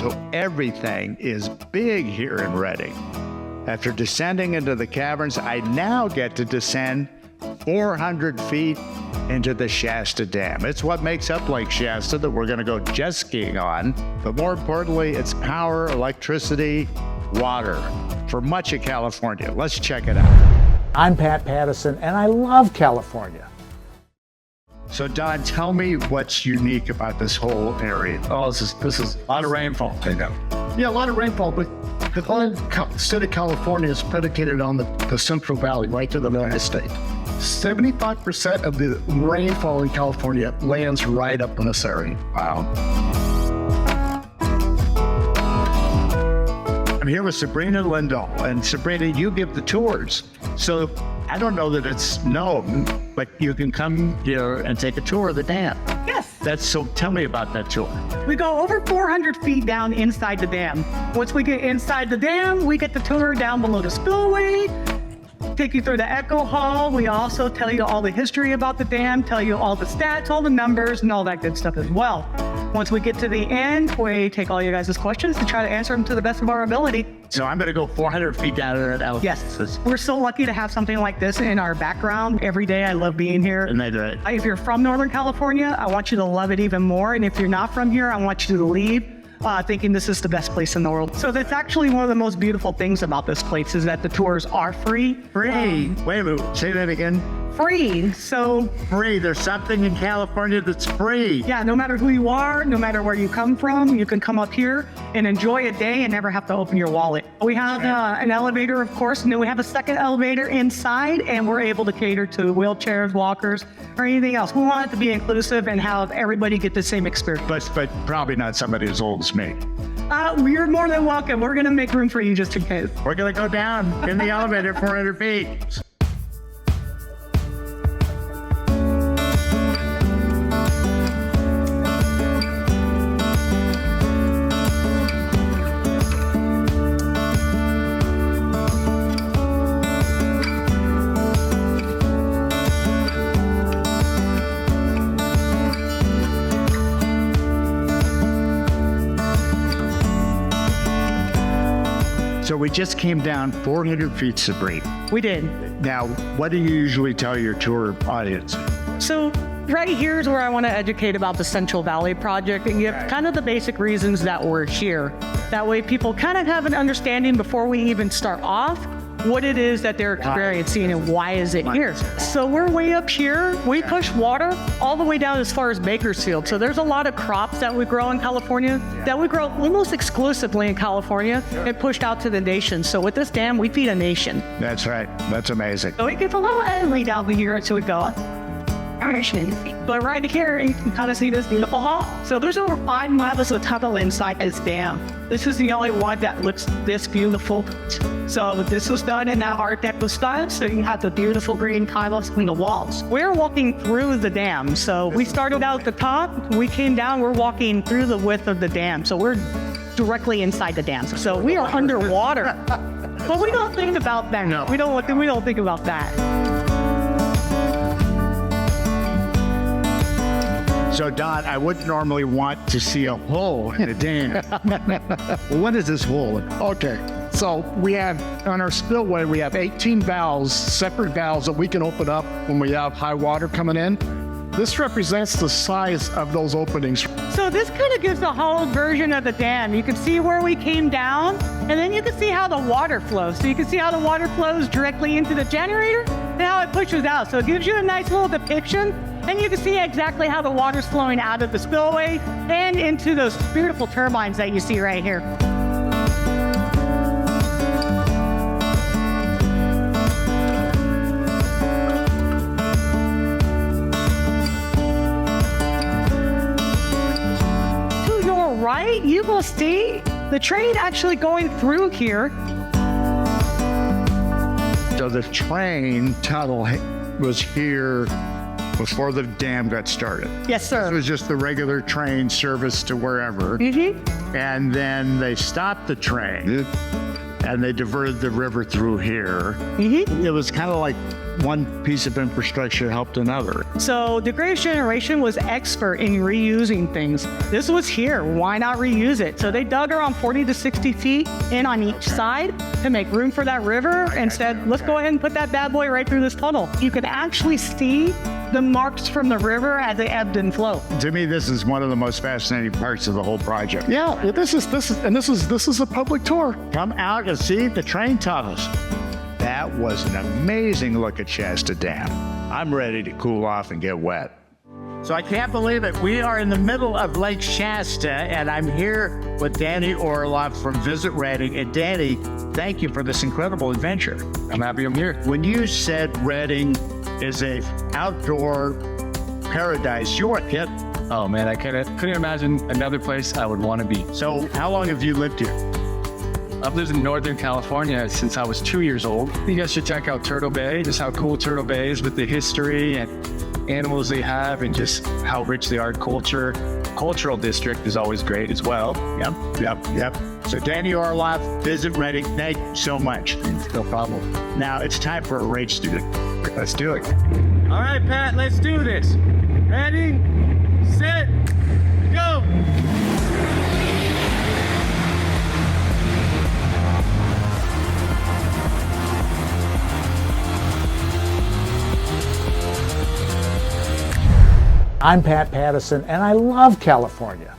So everything is big here in Redding. After descending into the caverns, I now get to descend 400 feet into the Shasta Dam. It's what makes up Lake Shasta that we're going to go jet skiing on. But more importantly, it's power, electricity, water for much of California. Let's check it out. I'm Pat Pattison, and I love California. So Don, tell me what's unique about this whole area. Oh, this is a lot of rainfall. I know. Yeah, a lot of rainfall, but the whole state of California is predicated on the Central Valley, right to the United States. 75% of the rainfall in California lands right up in this area. Wow. I'm here with Sabrina Lindahl, and Sabrina, you give the tours. So I don't know that it's known, but you can come here and take a tour of the dam. Yes. So tell me about that tour. We go over 400 feet down inside the dam. Once we get inside the dam, we get the tour down below the spillway, take you through the echo hall. We also tell you all the history about the dam, tell you all the stats, all the numbers, and all that good stuff as well. Once we get to the end, we take all you guys' questions to try to answer them to the best of our ability. So I'm going to go 400 feet down there at Alex. Yes. We're so lucky to have something like this in our background. Every day I love being here. And they do it. If you're from Northern California, I want you to love it even more. And if you're not from here, I want you to leave thinking this is the best place in the world. So that's actually one of the most beautiful things about this place is that the tours are free. Free? Wait a minute, say that again. Free. So Free, there's something in California that's free. yeah, no matter who you are, no matter where you come from, you can come up here and enjoy a day and never have to open your wallet. We have an elevator, of course, and then we have a second elevator inside, and we're able to cater to wheelchairs, walkers, or anything else. We want it to be inclusive and have everybody get the same experience. But probably not somebody as old as me. You're more than welcome. We're going to make room for you just in case. We're going to go down in the elevator 400 feet. So we just came down 400 feet, Sabrina. We did. Now, what do you usually tell your tour audience? So right here is where I want to educate about the Central Valley Project and give kind of the basic reasons that we're here. That way people kind of have an understanding before we even start off what it is that they're experiencing and why is it here. So we're way up here. We push water all the way down as far as Bakersfield. So there's a lot of crops that we grow in California that we grow almost exclusively in California and pushed out to the nation. So with this dam, we feed a nation. That's right. That's amazing. So it gets a little ugly down here until we go. But right here, you can kind of see this beautiful hall. So there's over 5 miles of tunnel inside this dam. This is the only one that looks this beautiful. So this was done in that Art Deco style, so you have the beautiful green tiles in the walls. We're walking through the dam. So we started out at the top, we came down, we're walking through the width of the dam. So we're directly inside the dam. So we are underwater. But we don't think about that. No. We don't think about that. So Don, I wouldn't normally want to see a hole in a dam. Well, what is this hole? Okay, so we have, on our spillway, we have 18 valves, separate valves that we can open up when we have high water coming in. This represents the size of those openings. So this kind of gives a whole version of the dam. You can see where we came down, and then you can see how the water flows. So you can see how the water flows directly into the generator and how it pushes out. So it gives you a nice little depiction, and you can see exactly how the water's flowing out of the spillway and into those beautiful turbines that you see right here. Right, you will see the train actually going through here. So the train tunnel was here before the dam got started. Yes, sir. It was just the regular train service to wherever. Mm-hmm. And then they stopped the train and they diverted the river through here. Mm-hmm. It was kind of like one piece of infrastructure helped another. So the greatest generation was expert in reusing things. This was here, why not reuse it? So they dug around 40 to 60 feet in on each side to make room for that river and said, let's go ahead and put that bad boy right through this tunnel. You can actually see the marks from the river as they ebbed and flowed. To me, this is one of the most fascinating parts of the whole project. Yeah, this is a public tour. Come out and see the train tunnels. That was an amazing look at Shasta Dam. I'm ready to cool off and get wet. So I can't believe it. We are in the middle of Lake Shasta, and I'm here with Danny Orloff from Visit Redding. And Danny, thank you for this incredible adventure. I'm happy I'm here. When you said Redding is a outdoor paradise, you're a kid. Oh man, I couldn't imagine another place I would want to be. So how long have you lived here? I've lived in Northern California since I was 2 years old. You guys should check out Turtle Bay, just how cool Turtle Bay is with the history and animals they have and just how rich they are. Cultural district is always great as well. Yep. So Danny Orloff, Visit Redding, thank you so much. No problem. Now it's time for a rate student. Let's do it. All right, Pat, let's do this. Ready, set, go. I'm Pat Pattison, and I love California.